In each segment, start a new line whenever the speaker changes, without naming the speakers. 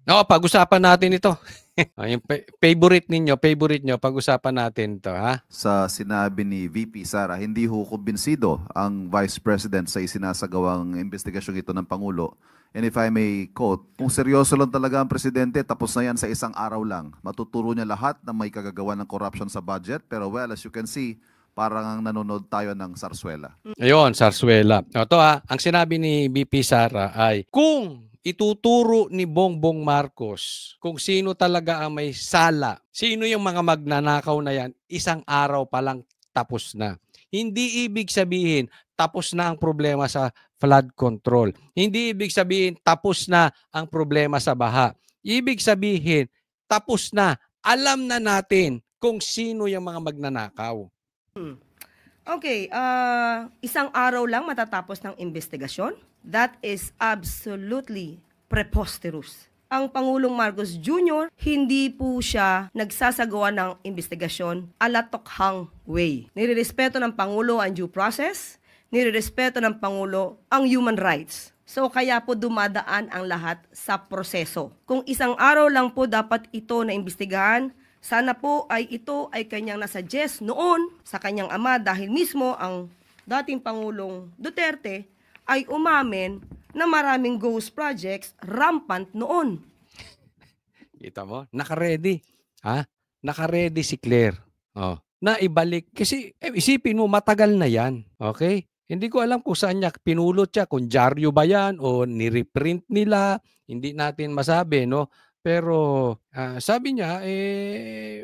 Oo, pag-usapan natin ito. Yung favorite nyo, pag-usapan natin to, ha?
Sa sinabi ni VP Sara, hindi ho kumbinsido ang Vice President sa isinasagawang investigasyong ito ng Pangulo. And if I may quote, kung seryoso lang talaga ang Presidente, tapos na yan sa isang araw lang. Matuturo niya lahat na may kagagawa ng corruption sa budget. Pero well, as you can see, parang nanonood tayo ng sarsuela.
Ayun, Sarsuela. Ito ang sinabi ni VP Sara ay, kung ituturo ni Bongbong Marcos kung sino talaga ang may sala, sino yung mga magnanakaw na yan, isang araw pa lang tapos na. Hindi ibig sabihin tapos na ang problema sa flood control. Hindi ibig sabihin tapos na ang problema sa baha. Ibig sabihin tapos na, alam na natin kung sino yung mga magnanakaw.
Okay, isang araw lang matatapos ng investigasyon? That is absolutely preposterous. Ang Pangulong Marcos Jr., hindi po siya nagsasagawa ng investigasyon ala tokhang way. Nirerespeto ng Pangulo ang due process, nirerespeto ng Pangulo ang human rights. So kaya po dumadaan ang lahat sa proseso. Kung isang araw lang po dapat ito na imbestigahan, sana po ay ito ay kanyang nasuggest noon sa kanyang ama dahil mismo ang dating Pangulong Duterte ay umamin na maraming ghost projects rampant noon.
Kita mo? Naka-ready. Ha? Naka-ready si Claire. Oh, na ibalik. Kasi isipin mo, matagal na yan. Okay? Hindi ko alam kung saan niya pinulot siya, kung dyaryo ba yan o ni-reprint nila. Hindi natin masabi, no? Pero sabi niya,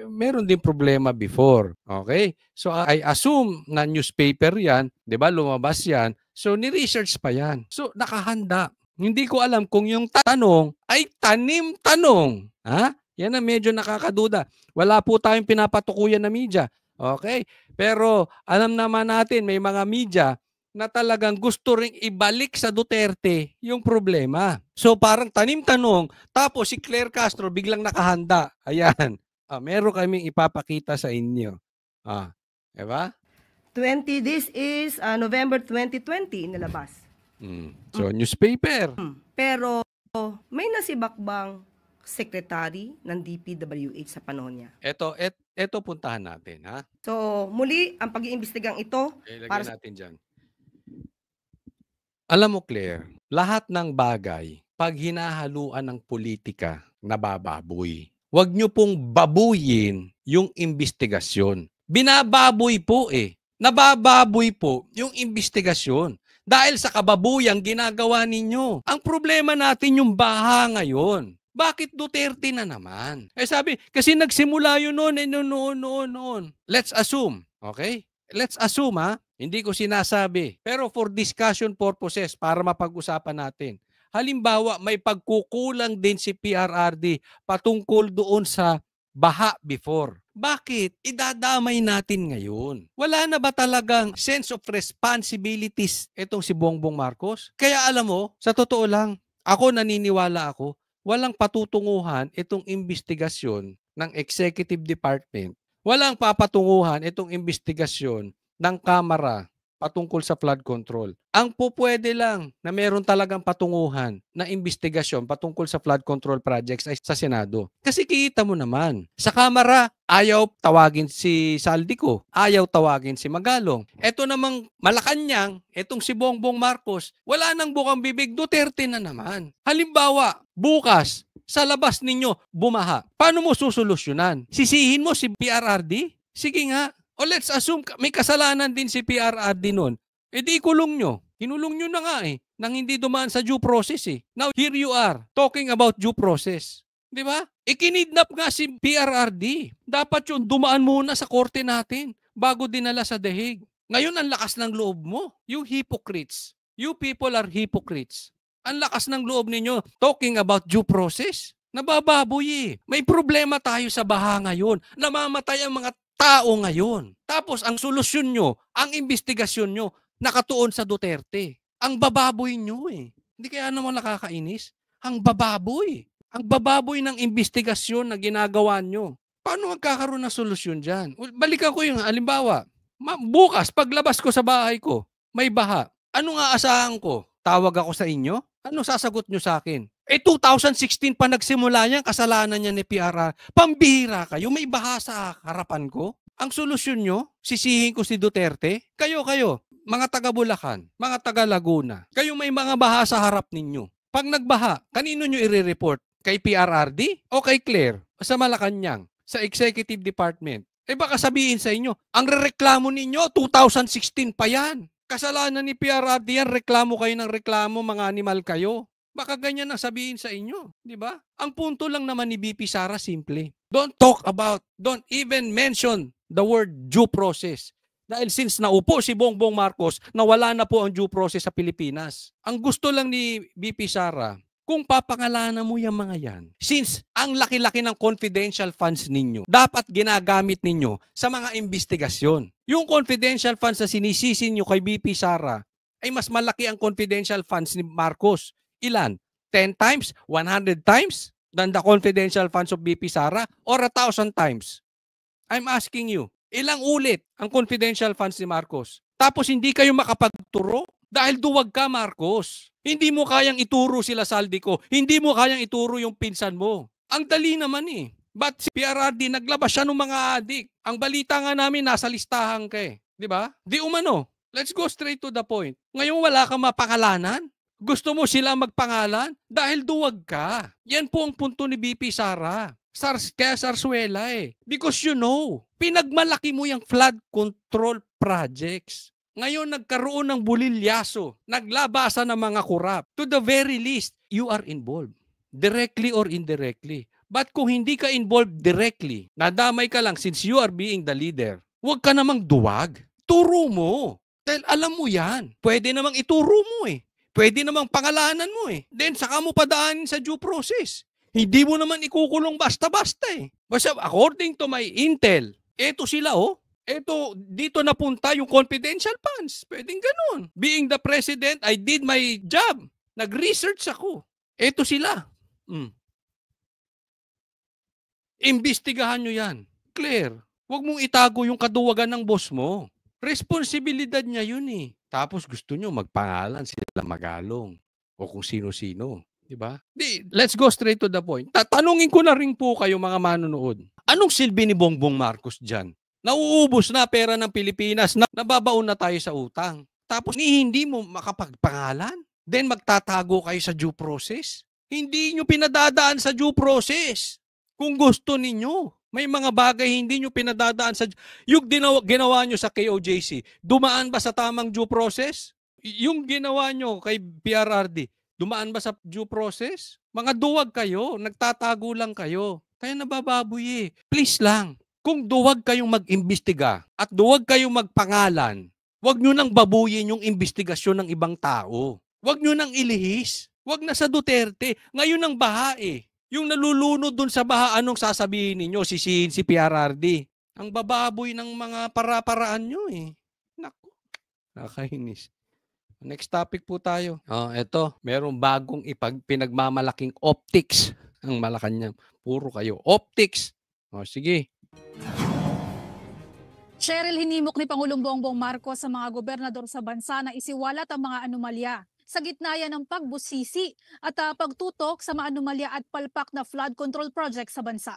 meron din problema before. Okay? So I assume na newspaper yan, di ba? Lumabas yan. So ni-research pa yan. So nakahanda. Hindi ko alam kung yung tanong ay tanim-tanong. Ha? Yan ang medyo nakakaduda. Wala po tayong pinapatukuyan na media. Okay? Pero alam naman natin, may mga media na talagang gusto ring ibalik sa Duterte yung problema. So parang tanim-tanong, tapos si Claire Castro biglang nakahanda. Ayan. Meron kaming ipapakita sa inyo. Diba?
This is November 2020 inilabas.
So newspaper.
Pero may nasibak bang secretary ng DPWH sa panahon niya?
Ito puntahan natin, ha?
So muli, ang pag-iimbestigang ito
para natin dyan. Alam mo, Claire, lahat ng bagay, pag hinahaluan ng politika, nabababoy. Huwag nyo pong babuyin yung investigasyon. Binababoy po Nabababoy po yung investigasyon. Dahil sa kababuyang ginagawa ninyo. Ang problema natin yung baha ngayon. Bakit Duterte na naman? Sabi, kasi nagsimula yun noon. Let's assume, okay? Let's assume, ha? Hindi ko sinasabi. Pero for discussion purposes, para mapag-usapan natin. Halimbawa, may pagkukulang din si PRRD patungkol doon sa baha before. Bakit? Idadamay natin ngayon. Wala na ba talagang sense of responsibilities itong si Bongbong Marcos? Kaya alam mo, sa totoo lang, naniniwala ako, walang patutunguhan itong investigasyon ng Executive Department. Walang papatunguhan itong investigasyon ng Kamara patungkol sa flood control. Ang pupwede lang na meron talagang patunguhan na investigasyon patungkol sa flood control projects ay sa Senado. Kasi kita mo naman, sa Kamara, ayaw tawagin si Saldico, ayaw tawagin si Magalong. Ito namang Malacanang, itong si Bongbong Marcos, wala nang bukang bibig, Duterte na naman. Halimbawa, bukas, sa labas ninyo, bumaha. Paano mo susolusyonan? Sisihin mo si PRRD? Sige nga. O let's assume may kasalanan din si PRRD noon. Di ikulong nyo. Kinulong nyo na nga nang hindi dumaan sa due process Now, here you are, talking about due process. Di ba? Ikinidnap nga si PRRD. Dapat yun, dumaan muna sa korte natin bago dinala sa deheg. Ngayon, ang lakas ng loob mo. You hypocrites. You people are hypocrites. Ang lakas ng loob ninyo talking about due process. Nabababoy May problema tayo sa baha ngayon. Namamatay ang mga tao ngayon. Tapos ang solusyon nyo, ang investigasyon nyo, nakatuon sa Duterte. Ang bababoy nyo Hindi kaya naman nakakainis? Ang bababoy. Ang bababoy ng investigasyon na ginagawa nyo. Paano magkakaroon ng solusyon dyan? Balikan ko yung halimbawa. Bukas, paglabas ko sa bahay ko, may baha. Anong aasahan ko? Tawag ako sa inyo? Ano sasagot nyo sa akin? Eh 2016 pa nagsimula yan, kasalanan niya ni PRR. Pambihira kayo, may baha sa harapan ko. Ang solusyon nyo, sisihin ko si Duterte. Kayo, mga taga Bulacan, mga taga Laguna, kayo may mga baha sa harap ninyo. Pag nagbaha, kanino nyo i-report? Kay PRRD o kay Claire? Sa Malacanang, sa Executive Department? Eh baka sabihin sa inyo, ang rereklamo ninyo, 2016 pa yan. Kasalanan ni PRRD yan, reklamo kayo ng reklamo, mga animal kayo. Baka ganyan ang sabihin sa inyo, di ba? Ang punto lang naman ni BP Sara, simple. Don't even mention the word due process. Dahil since naupo si Bongbong Marcos, nawala na po ang due process sa Pilipinas. Ang gusto lang ni BP Sara, kung papangalanan mo yung mga yan, since ang laki-laki ng confidential funds ninyo, dapat ginagamit ninyo sa mga investigasyon. Yung confidential funds na sinisisi nyo kay BP Sara, ay mas malaki ang confidential funds ni Marcos. Ilan? 10 times? 100 times? Than the confidential funds of BP Sara? Or 1,000 times? I'm asking you. Ilang ulit ang confidential funds ni Marcos? Tapos hindi kayo makapagturo? Dahil duwag ka, Marcos. Hindi mo kayang ituro sila Saldico. Hindi mo kayang ituro yung pinsan mo. Ang dali naman eh. But si PRRD, naglabas siya ng mga adik. Ang balita nga namin, nasa listahan ka eh. Di ba? Di umano. Let's go straight to the point. Ngayon wala kang mapangalanan? Gusto mo sila magpangalan? Dahil duwag ka. Yan po ang punto ni BP Sara. Kaya Sarsuela eh. Because you know, pinagmalaki mo yung flood control projects. Ngayon nagkaroon ng bulilyaso, naglabasan ng mga korap. To the very least, you are involved. Directly or indirectly. But kung hindi ka involved directly, nadamay ka lang since you are being the leader, huwag ka namang duwag. Turo mo. Dahil alam mo yan. Pwede namang ituro mo eh. Pwede namang pangalanan mo eh. Then saka mo padaanin sa due process. Hindi mo naman ikukulong basta-basta eh. Basta according to my intel, eto sila oh. Eto, dito napunta yung confidential funds. Pwedeng ganun. Being the president, I did my job. Nag-research ako. Eto sila. Imbestigahan nyo yan. Claire, huwag mong itago yung kaduwagan ng boss mo. Responsibilidad niya yun eh. Tapos gusto nyo magpangalan sila Magalong o kung sino-sino. Diba? Let's go straight to the point. Tatanungin ko na rin po kayo mga manonood. Anong silbi ni Bongbong Marcos dyan? Nauubos na pera ng Pilipinas, nababaon na tayo sa utang. Tapos hindi mo makapagpangalan? Then magtatago kayo sa due process? Hindi nyo pinadadaan sa due process. Kung gusto ninyo, may mga bagay hindi nyo pinadadaan sa... Yung ginawa nyo sa KOJC, dumaan ba sa tamang due process? Yung ginawa nyo kay PRRD, dumaan ba sa due process? Mga duwag kayo, nagtatago lang kayo. Kaya nabababoy eh. Please lang, kung duwag kayong mag-imbestiga at duwag kayong magpangalan, huwag nyo nang babuyin yung investigasyon ng ibang tao. Huwag nyo nang ilihis. Huwag na sa Duterte. Ngayon ang baha eh. Yung nalulunod dun sa baha, anong sasabihin ninyo? Sisihin si PRRD. Ang bababoy ng mga para-paraan nyo eh. Naku, nakakainis. Next topic po tayo. Eto, merong bagong pinagmamalaking optics ang Malacanang. Puro kayo. Optics. Sige.
Cheryl, hinimok ni Pangulong Bongbong Marcos sa mga gobernador sa bansa na isiwalat ang mga anomalya sa gitna yan ng pagbusisi at pagtutok sa mga anomalya at palpak na flood control project sa bansa.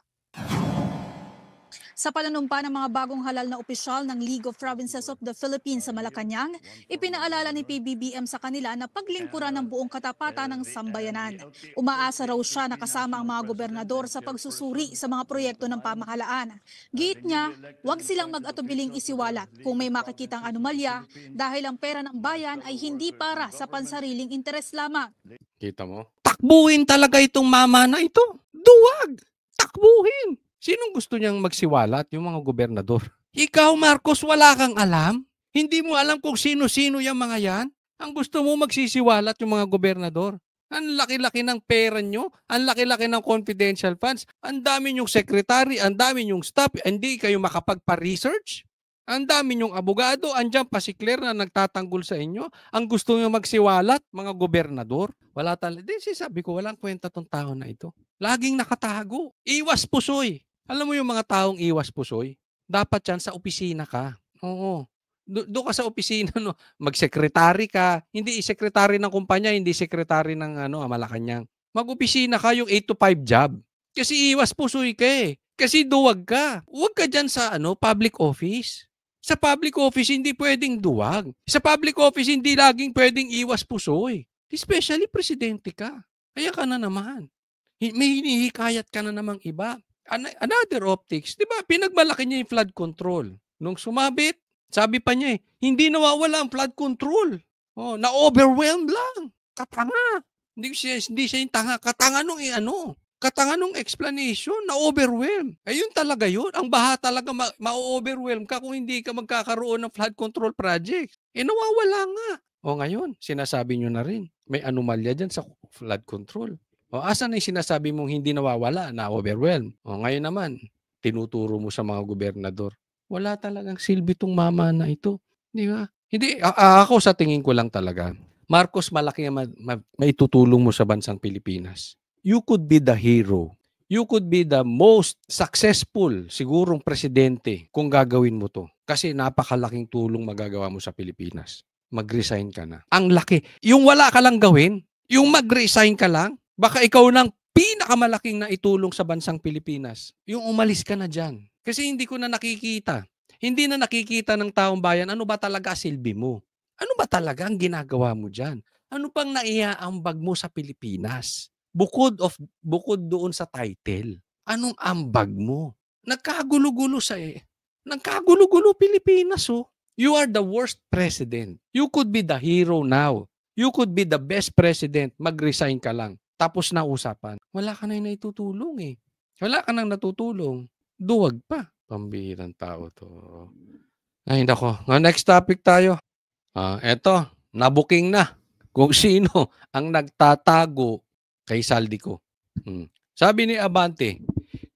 Sa pananumpa ng mga bagong halal na opisyal ng League of Provinces of the Philippines sa Malacanang, ipinaalala ni PBBM sa kanila na paglingkuran ng buong katapatan ng sambayanan. Umaasa raw siya na kasama ang mga gobernador sa pagsusuri sa mga proyekto ng pamahalaan. Giit niya, huwag silang mag-atubiling isiwalat kung may makikitang anomalya dahil ang pera ng bayan ay hindi para sa pansariling interes lamang.
Kita mo? Takbuhin talaga itong mama na ito. Duwag! Takbuhin! Sinong gusto niyang magsiwalat? Yung mga gobernador. Ikaw, Marcos, wala kang alam? Hindi mo alam kung sino-sino yung mga yan? Ang gusto mo magsisiwalat yung mga gobernador. Ang laki-laki ng pera nyo, ang laki-laki ng confidential funds, ang dami nyong secretary, ang dami nyong staff, hindi kayo makapagpa-research. Ang dami nyong abogado, andyan pa si Claire na nagtatanggol sa inyo. Ang gusto nyo magsiwalat, mga gobernador. Wala talaga. Sabi ko, walang kwenta tong tao na ito. Laging nakatago. Iwas pusoy. Alam mo yung mga taong iwas pusoy? Dapat yan sa opisina ka. Oo. Doon ka sa opisina, no? Mag-secretary ka. Hindi sekretary ng kumpanya, hindi sekretary ng Malacanang. Mag-opisina ka yung 8 to 5 job. Kasi iwas pusoy ka eh. Kasi duwag ka. Huwag ka dyan sa public office. Sa public office, hindi pwedeng duwag. Sa public office, hindi laging pwedeng iwas pusoy. Especially presidente ka. Kaya ka na naman. May hinihikayat ka na namang iba. Another optics, di ba? Pinagmalaki niya yung flood control. Nung sumabit, sabi pa niya hindi nawawala ang flood control. Na-overwhelmed lang. Katanga. Hindi siya yung tanga. Katanga nung explanation, na-overwhelm. Ayun talaga yun. Ang baha talaga ma-overwhelm ka kung hindi ka magkakaroon ng flood control project. Nawawala nga. Ngayon, sinasabi nyo na rin, may anomalya dyan sa flood control. Asan na yung sinasabi mong hindi nawawala, na-overwhelm? Ngayon naman, tinuturo mo sa mga gobernador. Wala talagang silbi tong mama na ito. Di ba? Hindi, ako sa tingin ko lang talaga, Marcos, malaki ang maitutulong mo sa bansang Pilipinas. You could be the hero. You could be the most successful sigurong presidente kung gagawin mo to. Kasi napakalaking tulong magagawa mo sa Pilipinas. Mag-resign ka na. Ang laki. Yung wala ka lang gawin, yung mag-resign ka lang, baka ikaw nang pinakamalaking na itulong sa bansang Pilipinas. Yung umalis ka na dyan. Kasi hindi ko na nakikita. Hindi na nakikita ng taong bayan ano ba talaga silbi mo. Ano ba talaga ang ginagawa mo dyan? Ano pang naiaambag mo sa Pilipinas? Bukod doon sa title. Anong ambag mo? Nagkagulo-gulo Pilipinas You are the worst president. You could be the hero now. You could be the best president. Mag-resign ka lang. Tapos na usapan. Wala ka na yung naitutulong eh. Wala ka nang natutulong. Duwag pa. Pambihirang tao to. Ay, nako. Next topic tayo. Eto, nabuking na kung sino ang nagtatago kay Saldico. Sabi ni Abante,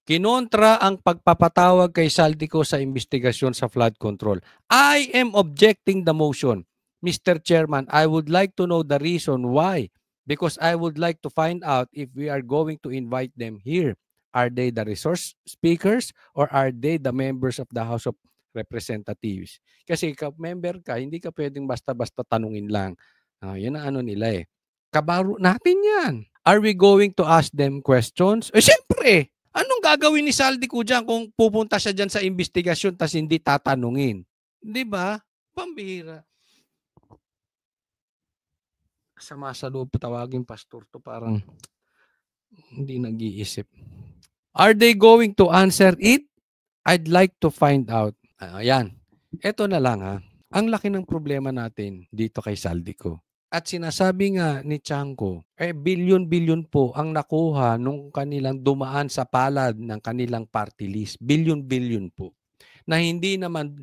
kinontra ang pagpapatawag kay Saldico sa investigasyon sa flood control. I am objecting the motion. Mr. Chairman, I would like to know the reason why. Because I would like to find out if we are going to invite them here. Are they the resource speakers or are they the members of the House of Representatives? Kasi member ka, hindi ka pwedeng basta-basta tanungin lang. Yan ang nila eh. Kabaro natin yan. Are we going to ask them questions? Siyempre! Anong gagawin ni Saldico dyan kung pupunta siya dyan sa investigasyon tas hindi tatanungin? Di ba? Pambihira. Sama sa loob tawagin pastor to parang hindi nag-iisip. Are they going to answer it? I'd like to find out. Ayan. Ito na lang Ang laki ng problema natin dito kay Saldico. At sinasabi nga ni Chanco, bilyon-bilyon po ang nakuha nung kanilang dumaan sa palad ng kanilang party list. Bilyon-bilyon po. Na hindi naman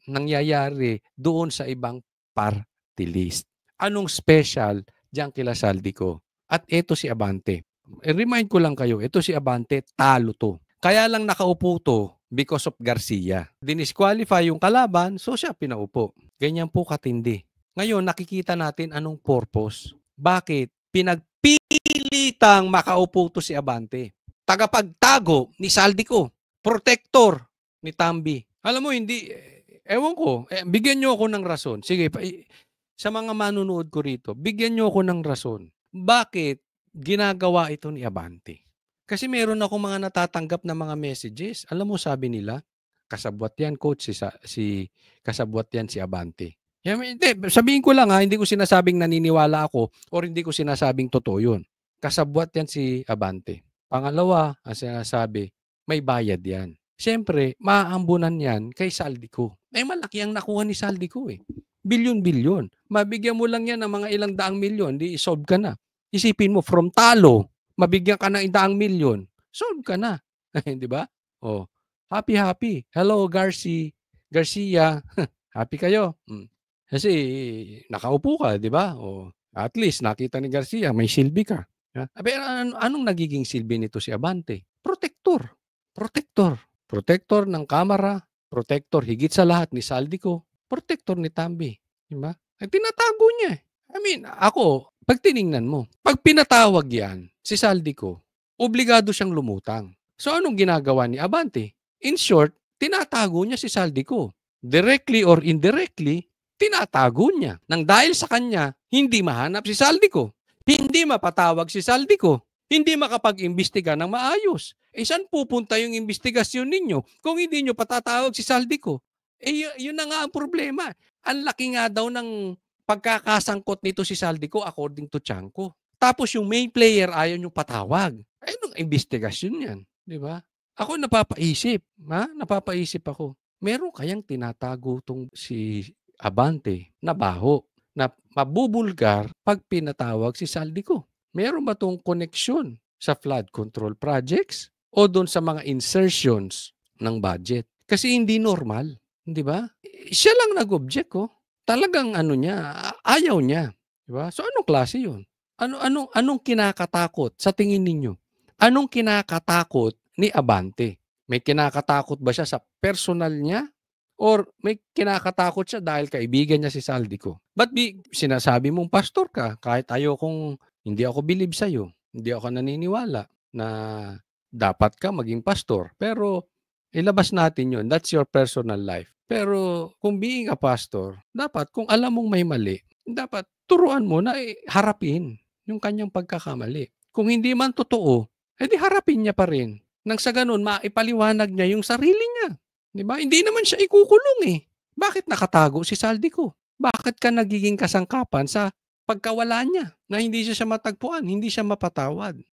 nangyayari doon sa ibang party list. Anong special diyan kila Saldico? At ito si Abante. Remind ko lang kayo, ito si Abante, talo to. Kaya lang nakaupo to because of Garcia. Dinisqualify yung kalaban, so siya pinaupo. Ganyan po katindi. Ngayon, nakikita natin anong purpose. Bakit? Pinagpilitang makaupo to si Abante. Tagapagtago ni Saldico. Protector ni Tambi. Alam mo, hindi, ewan ko, bigyan nyo ako ng rason. Sige, sa mga manunood ko rito, bigyan nyo ako ng rason. Bakit ginagawa ito ni Abante? Kasi meron ako mga natatanggap na mga messages. Alam mo, sabi nila, kasabwat yan, coach, kasabwat yan si Abante. Sabihin ko lang hindi ko sinasabing naniniwala ako or hindi ko sinasabing totoo yun. Kasabwat yan si Abante. Pangalawa, ang sinasabi, may bayad yan. Siyempre, maaambunan yan kay Saldico. Malaki ang nakuha ni Saldico eh. Bilyon-bilyon. Mabigyan mo lang yan ng mga ilang daang milyon, di solve ka na. Isipin mo, from talo, mabigyan ka ng 100 milyon, solve ka na. Di ba? Happy. Hello, Garcia. Happy kayo. Kasi nakaupo ka, di ba? At least nakita ni Garcia, may silbi ka. Pero anong nagiging silbi nito si Abante? Protector. Protector ng Kamara, protector higit sa lahat ni Saldico, protector ni Tambi. Di ba? Tinatago niya. Ako, pag tiningnan mo, pag pinatawag yan, si Saldico, obligado siyang lumutang. So anong ginagawa ni Abante? In short, tinatago niya si Saldico. Directly or indirectly, tinatago niya. Nang dahil sa kanya, hindi mahanap si Saldico. Hindi mapatawag si Saldico. hindi makapag-imbestiga ng maayos. Saan pupunta yung investigasyon ninyo kung hindi nyo patatawag si Saldico? Yun na nga ang problema. Ang laki nga daw ng pagkakasangkot nito si Saldico according to Tiangco. Tapos yung main player ayaw nyo patawag. Anong investigasyon yan? Di ba? Ako napapaisip. Napapaisip ako. Meron kayang tinatago tong si Abante na baho na mabubulgar pag pinatawag si Saldico? Meron ba tong koneksyon sa flood control projects o doon sa mga insertions ng budget? Kasi hindi normal, di ba? Siya lang nag-object, Talagang ayaw niya, di ba? So anong klase 'yun? Anong kinakatakot sa tingin ninyo? Anong kinakatakot ni Abante? May kinakatakot ba siya sa personal niya? Or may kinakatakot siya dahil kaibigan niya si Saldico? Ba't sinasabi mong pastor ka kahit hindi ako believe sa'yo, hindi ako naniniwala na dapat ka maging pastor. Pero ilabas natin yun. That's your personal life. Pero kung being a pastor, dapat kung alam mong may mali, dapat turuan mo na harapin yung kanyang pagkakamali. Kung hindi man totoo, edi harapin niya pa rin. Nang sa ganun, maipaliwanag niya yung sarili niya. Di ba? Hindi naman siya ikukulong eh. Bakit nakatago si Saldico? Bakit ka nagiging kasangkapan sa pagkawala niya na hindi siya matagpuan, hindi siya mapatawag?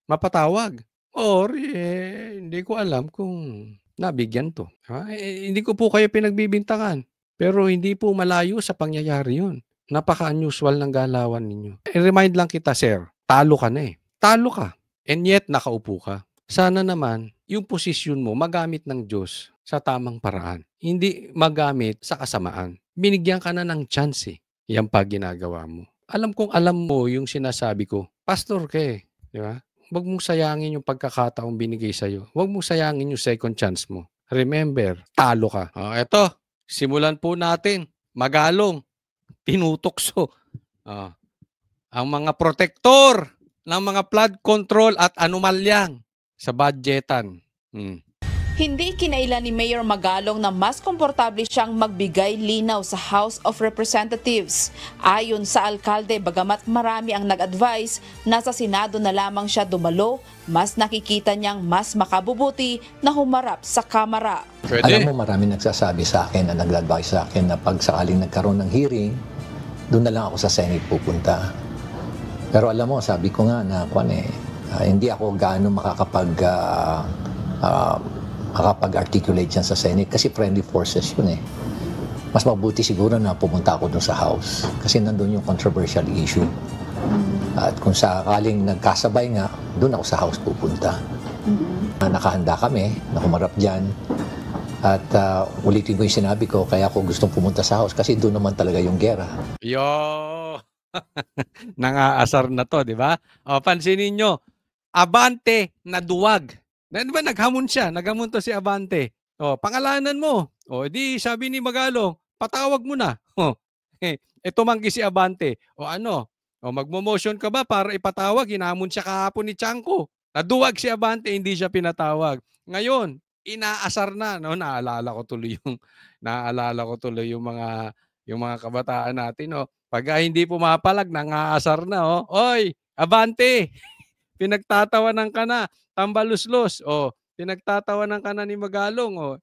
Or hindi ko alam kung nabigyan to. Hindi ko po kayo pinagbibintangan. Pero hindi po malayo sa pangyayari yun. Napaka-unusual ng galawan ninyo. I-remind lang kita, sir, talo ka na eh. Talo ka. And yet, nakaupo ka. Sana naman, yung posisyon mo magamit ng Diyos sa tamang paraan. Hindi magamit sa kasamaan. Binigyan ka na ng chance eh. Yan pa ginagawa mo. Alam mo yung sinasabi ko. Pastor ka eh. Di ba? Huwag mong sayangin yung pagkakataong binigay sa'yo. Huwag mong sayangin yung second chance mo. Remember, talo ka. Eto, simulan po natin. Magalong. Tinutokso. Ang mga protektor ng mga flood control at anomalyang sa budgetan.
Hindi kinailan ni Mayor Magalong na mas komportable siyang magbigay linaw sa House of Representatives. Ayon sa alkalde, bagamat marami ang nag-advise na sa Senado na lamang siya dumalo, mas nakikita niyang mas makabubuti na humarap sa Kamara.
Pwede.
Alam mo, marami nagsasabi sa akin na nag-advise sa akin na pag sakaling nagkaroon ng hearing, doon na lang ako sa Senate pupunta. Pero alam mo, sabi ko nga na hindi ako gaano makakapag-articulate yan sa Senate kasi friendly forces yun eh. Mas mabuti siguro na pumunta ako doon sa House kasi nandun yung controversial issue. At kung sakaling nagkasabay nga, doon ako sa House pupunta. Nakahanda kami na humarap dyan. At ulitin ko yung sinabi ko, kaya ako gustong pumunta sa House kasi doon naman talaga yung gera.
Nangaasar na to, di ba? Pansinin nyo, Abante na duwag. Di ba naghamon siya? Naghamon to si Abante. Pangalanan mo. Di sabi ni Magalong, patawag mo na. Tumanggi si Abante. Magmo-motion ka ba para ipatawag? Hinamon siya kahapon ni Tiangco. Naduwag si Abante, hindi siya pinatawag. Ngayon, inaasar na. Naalala ko tuloy yung mga kabataan natin. Pag hindi pumapalag, nangaasar na. Oy, Abante! Pinagtatawanan ka na. Tambaluslos. Pinagtatawanan ka na ni Magalong.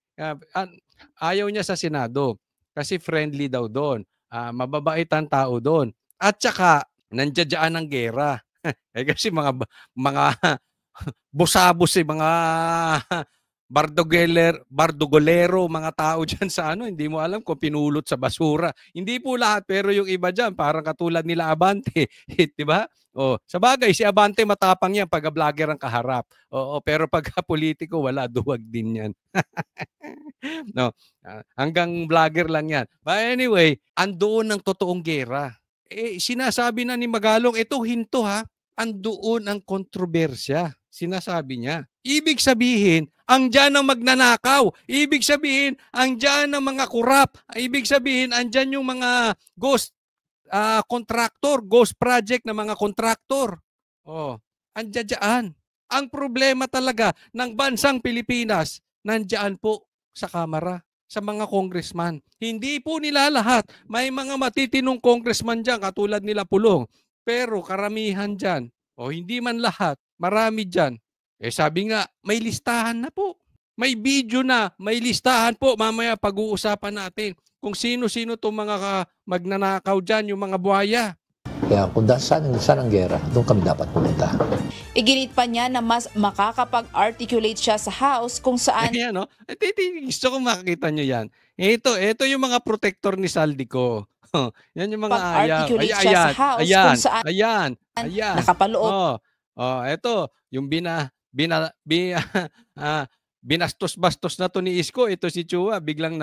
Ayaw niya sa Senado. Kasi friendly daw doon. Mababait ang tao doon. At saka, nandiyadyaan ng gera. Kasi mga busabos mga bardugolero, mga tao dyan sa hindi mo alam kung pinulot sa basura. Hindi po lahat, pero yung iba dyan, parang katulad nila Abante. Diba? Sa bagay, si Abante matapang yan pag vlogger ang kaharap. Pero pag politiko, wala, duwag din yan. Hanggang vlogger lang yan. But anyway, andoon ang totoong gera. Sinasabi na ni Magalong, ito hinto ha, andoon ang kontrobersya. Sinasabi niya. Ibig sabihin, andyan ang magnanakaw. Ibig sabihin, andyan ang mga kurap. Ibig sabihin, andyan yung mga ghost project na mga kontraktor. Andyan dyan. Ang problema talaga ng bansang Pilipinas, nandyan po sa Kamara, sa mga congressman. Hindi po nila lahat. May mga matitinong congressman dyan, katulad nila Pulong. Pero karamihan dyan, hindi man lahat, Marami dyan. Sabi nga, may listahan na po. May video na, may listahan po. Mamaya pag-uusapan natin kung sino-sino itong mga magnanakaw dyan, yung mga buhaya.
Kaya kung saan ang gera, doon kami dapat pumunta.
Iginit pa niya na mas makakapag-articulate siya sa House kung saan
Ayan, no? Gusto ko makikita nyo yan. Ito yung mga protector ni Saldico. Yan yung mga ayaw.
pag-articulate siya sa House kung saan
Ayan.
nakapaloob.
Ito, yung binastos-bastos na to ni Isko. Ito si Chua, biglang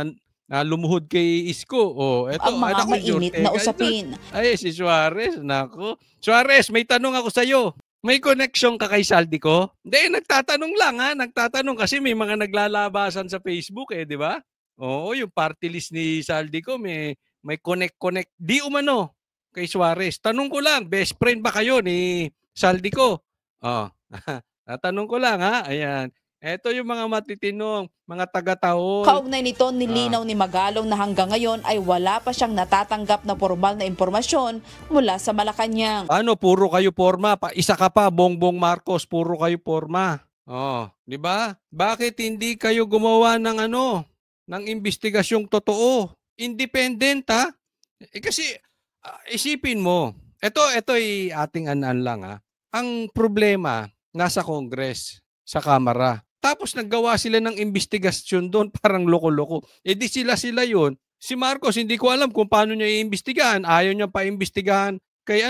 lumuhod kay Isko. Ito,
Ang mga mainit na usapin.
Ay, si Suarez, nako. Suarez, may tanong ako sa'yo. May connection ka kay Saldico? Hindi, nagtatanong lang ha. Nagtatanong kasi may mga naglalabasan sa Facebook di ba? Oo, yung party list ni Saldico may connect. Di umano kay Suarez. Tanong ko lang, best friend ba kayo ni Saldico? Tatanong ko lang ha. Ayan. Ito yung mga matitinong, mga taga-taon.
Kaugnay nito, nilinaw ni Magalong na hanggang ngayon ay wala pa siyang natatanggap na formal na impormasyon mula sa Malacanang.
Puro kayo porma? Isa ka pa, Bongbong Marcos, puro kayo porma. Di ba? Bakit hindi kayo gumawa ng ng investigasyong totoo? Independent ha? Kasi isipin mo, ito ay ating lang ha. Ang problema nasa Congress, sa Kamara. Tapos naggawa sila ng investigasyon doon, parang loko-loko. Di sila yun. Si Marcos, hindi ko alam kung paano niya iimbestigahan. Ayaw niya pa-imbestigahan kay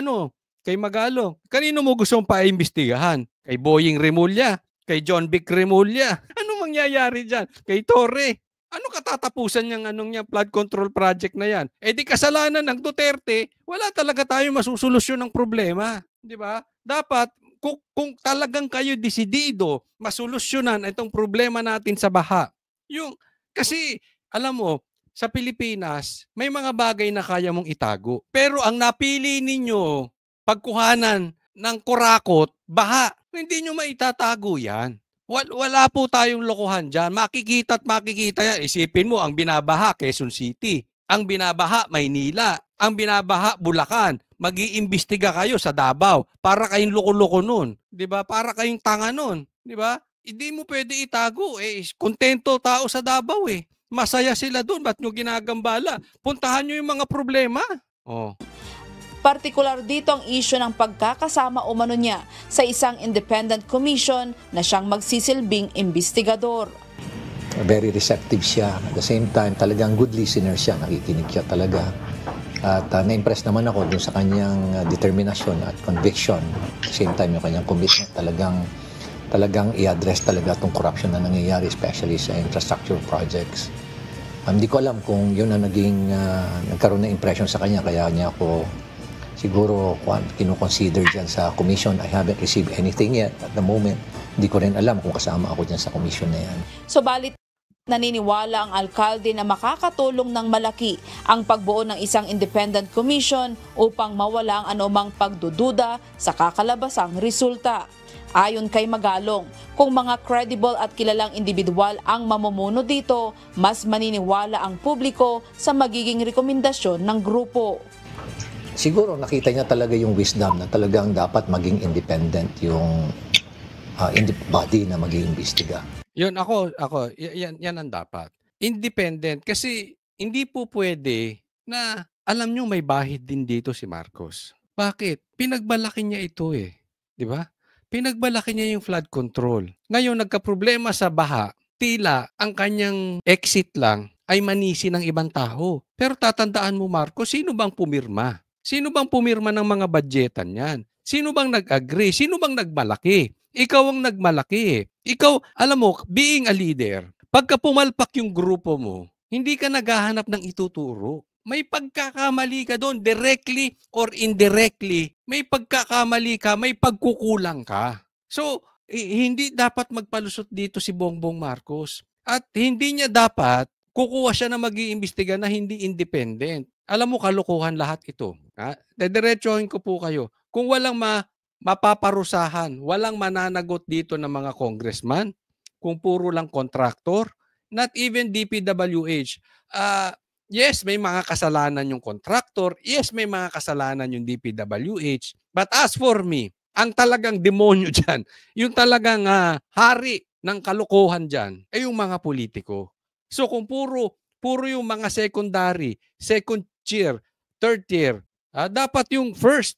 kay Magalong. Kanino mo gustong pa-imbestigahan? Kay Boying Remulla? Kay John Vic Remulla? Anong mangyayari dyan? Kay Torre? Ano katatapusan niyang flood control project na yan? Di kasalanan ng Duterte, wala talaga tayo masusolusyon ng problema. Di ba? Dapat, kung talagang kayo desidido masolusyonan itong problema natin sa baha. Kasi, alam mo, sa Pilipinas, may mga bagay na kaya mong itago. Pero ang napili ninyo, pagkuhanan ng kurakot, baha. Hindi nyo maitatago yan. Wala po tayong lokohan dyan. Makikita yan. Isipin mo, ang binabaha, Quezon City. Ang binabaha, Maynila. Ang binabaha, Bulacan. Mag-iimbestiga kayo sa Davao. Para kayong loko-loko nun. Diba? Para kayong tanga nun. Diba? Hindi mo pwede itago. Kontento tao sa Davao Masaya sila dun. Ba't nyo ginagambala? Puntahan nyo yung mga problema.
Partikular dito ang isyu ng pagkakasama umano niya sa isang independent commission na siyang magsisilbing investigador.
Very receptive siya. At the same time, talagang good listener siya. Nakikinig siya talaga. At na-impress naman ako dun sa kanyang determinasyon at conviction. At the same time, yung kanyang commitment talagang i-address talaga itong corruption na nangyayari, especially sa infrastructure projects. Hindi ko alam kung yun ang nagkaroon ng impression sa kanya, kaya niya ako siguro kino-consider dyan sa commission. I haven't received anything yet at the moment. Hindi ko rin alam kung kasama ako dyan sa commission na yan.
Subalit, naniniwala ang alkalde na makakatulong ng malaki ang pagbuo ng isang independent commission upang mawala ang anumang pagdududa sa kakalabasang resulta. Ayon kay Magalong, kung mga credible at kilalang individual ang mamumuno dito, mas maniniwala ang publiko sa magiging rekomendasyon ng grupo.
Siguro nakita niya talaga yung wisdom na talagang dapat maging independent yung body na mag-iimbestiga.
Yun, yan ang dapat. Independent. Kasi hindi po pwede na alam nyo may bahid din dito si Marcos. Bakit? Pinagbalaki niya ito Di ba? Pinagbalaki niya yung flood control. Ngayon, nagka-problema sa baha, tila ang kanyang exit lang ay manisi ng ibang tao. Pero tatandaan mo, Marcos, sino bang pumirma? Sino bang pumirma ng mga budgetan yan? Sino bang nag-agree? Sino bang nagmalaki? Ikaw ang nagmalaki Ikaw, alam mo, being a leader, pagka pumalpak yung grupo mo, hindi ka naghahanap ng ituturo. May pagkakamali ka doon, directly or indirectly. May pagkakamali ka, may pagkukulang ka. So, hindi dapat magpalusot dito si Bongbong Marcos. At hindi niya dapat kukuha siya na mag-iimbestiga na hindi independent. Alam mo, kalokohan lahat ito. Dediretsohin ko po kayo. Kung walang mapaparusahan, walang mananagot dito ng mga congressman, kung puro lang contractor, not even DPWH. Yes, may mga kasalanan yung contractor. Yes, may mga kasalanan yung DPWH. But as for me, Ang talagang demonyo diyan, yung talagang hari ng kalokohan diyan ay yung mga politiko. So kung puro yung mga secondary, second tier, third tier, dapat yung first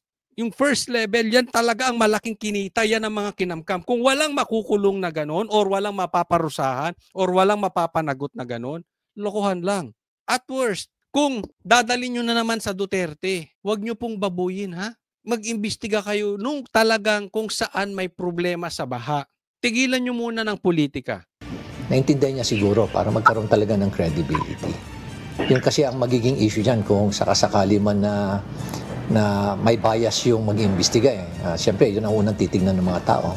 level, yan talaga ang malaking kinita, yan ang mga kinamkam. Kung walang makukulong na ganon, or walang mapaparusahan, or walang mapapanagot na ganon, lokohan lang. At worst, kung dadalhin nyo na naman sa Duterte, wag nyo pong babuyin, ha? Mag-imbestiga kayo nung talagang kung saan may problema sa baha. Tigilan nyo muna ng politika.
Naintindihan niya siguro para magkaroon talaga ng credibility. Yun kasi ang magiging issue dyan kung sakasakali man na may bias yung mag-iimbestiga Siyempre, yun ang unang titignan ng mga tao.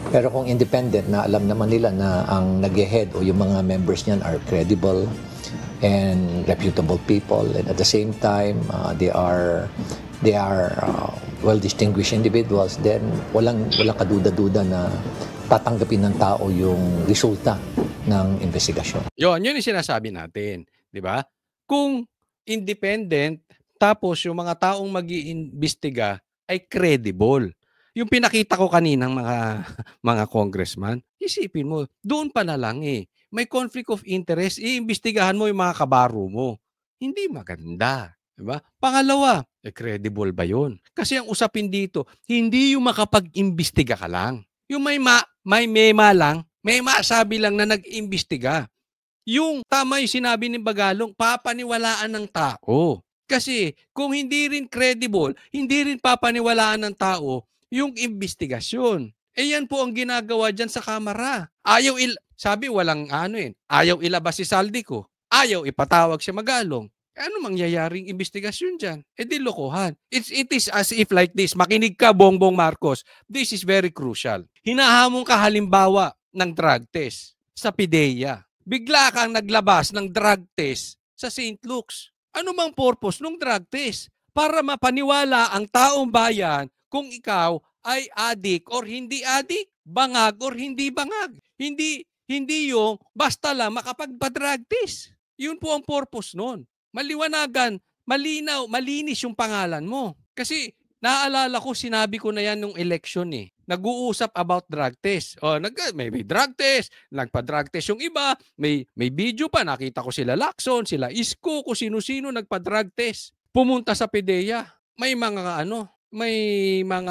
Pero kung independent na alam naman nila na ang nag-head o yung mga members niyan are credible and reputable people, and at the same time they are well-distinguished individuals, then walang kaduda-duda na tatanggapin ng tao yung resulta ng investigasyon.
Yun yung sinasabi natin, di ba? Kung independent, tapos yung mga taong mag-iimbestiga ay credible. Yung pinakita ko kaninang mga congressman, isipin mo, doon pa na lang may conflict of interest, iimbestigahan mo yung mga kabaro mo. Hindi maganda. Diba? Pangalawa, credible ba yun? Kasi ang usapin dito, hindi yung makapag-imbestiga ka lang. Yung may mema lang, may masabi lang na nag-imbestiga. Yung tama yung sinabi ni Bagalong, papaniwalaan ng tao. Kasi kung hindi rin credible, hindi rin papaniwalaan ng tao yung investigasyon. Yan po ang ginagawa dyan sa Kamara. Sabi walang ayaw ilabas si Saldico. Ayaw ipatawag si Magalong. Ano mangyayaring investigasyon dyan? Di lokohan. It is as if like this. Makinig ka, Bongbong Marcos. This is very crucial. Hinahamon ka halimbawa ng drug test sa PIDEA. Bigla kang naglabas ng drug test sa St. Luke's. Ano mang purpose ng drug test? Para mapaniwala ang taong bayan kung ikaw ay adik or hindi adik, bangag or hindi bangag. Hindi yung basta lang makapagpa-drug test. Yun po ang purpose nun. Maliwanagan, malinaw, malinis yung pangalan mo. Kasi naaalala ko, sinabi ko na yan nung election Nag-uusap about drug test. May drug test, nagpa-drug test yung iba, may video pa, nakita ko sila Lacson, sila Isko, kung sino-sino nagpa-drug test. Pumunta sa PIDEA, may mga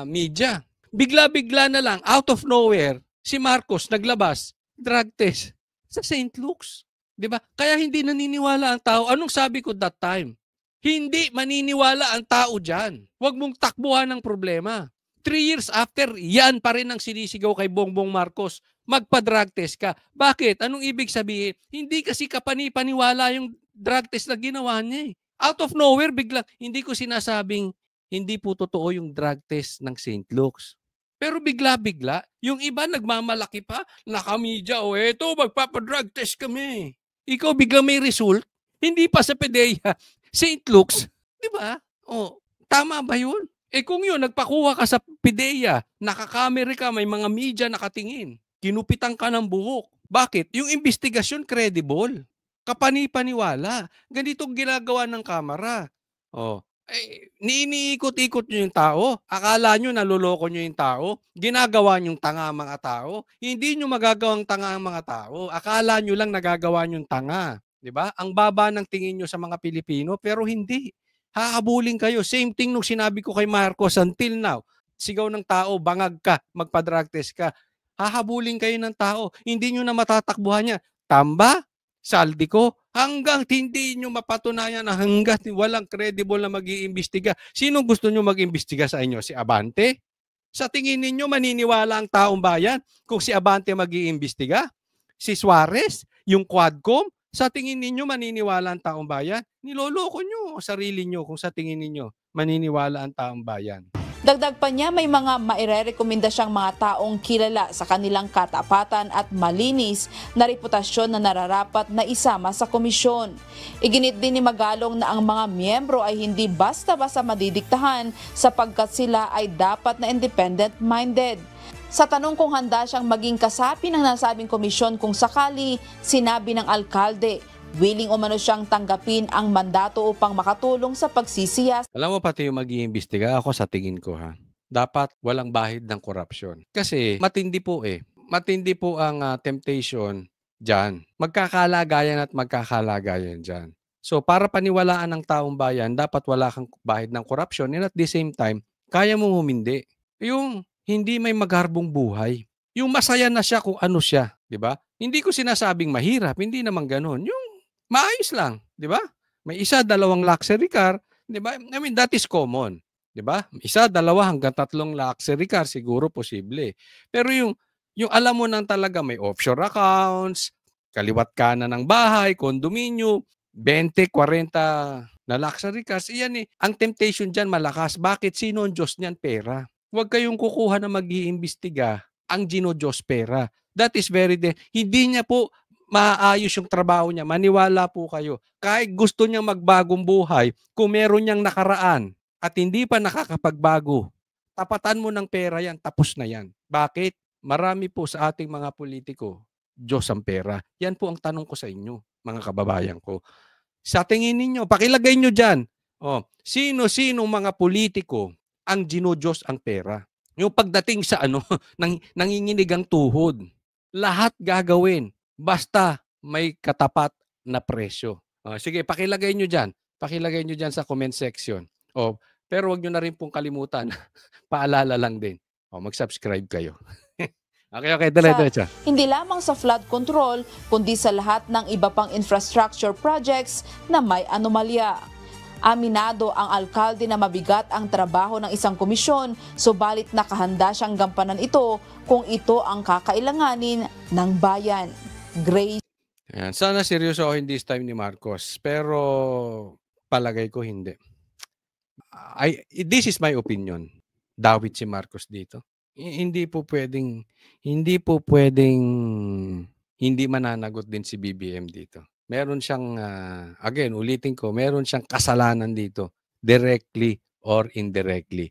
media. Bigla-bigla na lang, out of nowhere, si Marcos naglabas, drug test sa St. Luke's. Diba? Kaya hindi naniniwala ang tao. Anong sabi ko that time? Hindi maniniwala ang tao dyan. Huwag mong takbuhan ng problema. 3 years after, yan pa rin ang sinisigaw kay Bongbong Marcos. Magpa-drug test ka. Bakit? Anong ibig sabihin? Hindi kasi kapani-paniwala yung drug test na ginawa niya Out of nowhere, biglang, hindi ko sinasabing hindi po totoo yung drug test ng St. Luke's. Pero bigla-bigla, yung iba nagmamalaki pa, nakamedya, eto, magpapadrug test kami. Ikaw bigla may result, hindi pa sa PIDEA, St. Luke's, di ba? Tama ba yun? Kung yun, nagpakuha ka sa PIDEA, nakakamera ka, may mga media nakatingin, kinupitan ka ng buhok. Bakit? Yung investigasyon credible. Kapani-paniwala. Ganito ginagawa ng Kamara. Niikot-ikot nyo yung tao. Akala nyo naloloko nyo yung tao. Ginagawa nyo tanga ang mga tao. Hindi nyo magagawang tanga ang mga tao. Akala nyo lang nagagawa nyo tanga. Diba? Ang baba ng tingin nyo sa mga Pilipino, pero hindi. Hahabulin kayo. Same thing nung sinabi ko kay Marcos until now. Sigaw ng tao, bangag ka, magpa-drug test ka. Hahabulin kayo ng tao. Hindi nyo na matatakbuhan niya. Tamba, Saldico, hanggang hindi nyo mapatunayan na hanggang walang credible na mag-iimbestiga. Sino gusto nyo mag-iimbestiga sa inyo? Si Abante? Sa tingin ninyo, maniniwala ang taong bayan kung si Abante mag-iimbestiga? Si Suarez? Yung Quadcom? Sa tingin ninyo, maniniwala ang taong bayan? Niloloko nyo sarili nyo kung sa tingin ninyo, maniniwala ang taong bayan.
Dagdag pa niya, may mga mairerekomenda siyang mga taong kilala sa kanilang katapatan at malinis na reputasyon na nararapat na isama sa komisyon. Iginit din ni Magalong na ang mga miyembro ay hindi basta-basta madidiktahan sapagkat sila ay dapat na independent-minded. Sa tanong kung handa siyang maging kasapi ng nasabing komisyon kung sakali, sinabi ng alkalde, willing umano siyang tanggapin ang mandato upang makatulong sa pagsisiyas.
Alam mo, pati yung mag-iimbestiga, ako sa tingin ko dapat walang bahid ng korupsyon. Kasi matindi po Matindi po ang temptation diyan. Magkakalagayan at magkakalagayan diyan. So para paniwalaan ng taong bayan, dapat wala kang bahid ng korupsyon and at the same time, kaya mong humindi. Yung hindi may magharbong buhay. Yung masaya na siya kung ano siya, 'di ba? Hindi ko sinasabing mahirap, hindi naman ganoon. Yung maayos lang, 'di ba? May isa, dalawang luxury car, 'di ba? I mean, that is common, 'di ba? Isa, dalawa hanggang tatlong luxury car siguro posible. Pero yung alam mo nang talaga may offshore accounts, kaliwat kanan ng bahay, kondominyo, 20, 40 na luxury cars, iyan ang temptation diyan malakas. Bakit? Sino ang Diyos niyan? Pera. Huwag kayong kukuha na mag-iimbestiga ang Diyos pera. That is hindi niya po maayos yung trabaho niya. Maniwala po kayo. Kahit gusto niyang magbagong buhay, kung meron niyang nakaraan at hindi pa nakakapagbago, tapatan mo ng pera yan, tapos na yan. Bakit? Marami po sa ating mga politiko, Diyos ang pera. Yan po ang tanong ko sa inyo, mga kababayan ko. Sa tingin ninyo, pakilagay nyo dyan, sino-sino mga politiko ang Diyos ang pera? Yung pagdating sa nanginginig ang tuhod, lahat gagawin, basta may katapat na presyo. Sige, pakilagay nyo dyan. Pakilagay nyo dyan sa comment section. Pero wag nyo na rin pong kalimutan, paalala lang din. Mag-subscribe kayo. Okay, diretso.
Hindi lamang sa flood control, kundi sa lahat ng iba pang infrastructure projects na may anomalya. Aminado ang alkalde na mabigat ang trabaho ng isang komisyon, subalit nakahanda siyang gampanan ito kung ito ang kakailanganin ng bayan. Grace.
Ayan, sana seryosohin this time ni Marcos, pero palagay ko hindi. This is my opinion. Dawit si Marcos dito. Hindi po pwedeng hindi mananagot din si BBM dito. Meron siyang, again, ulitin ko, meron siyang kasalanan dito, directly or indirectly.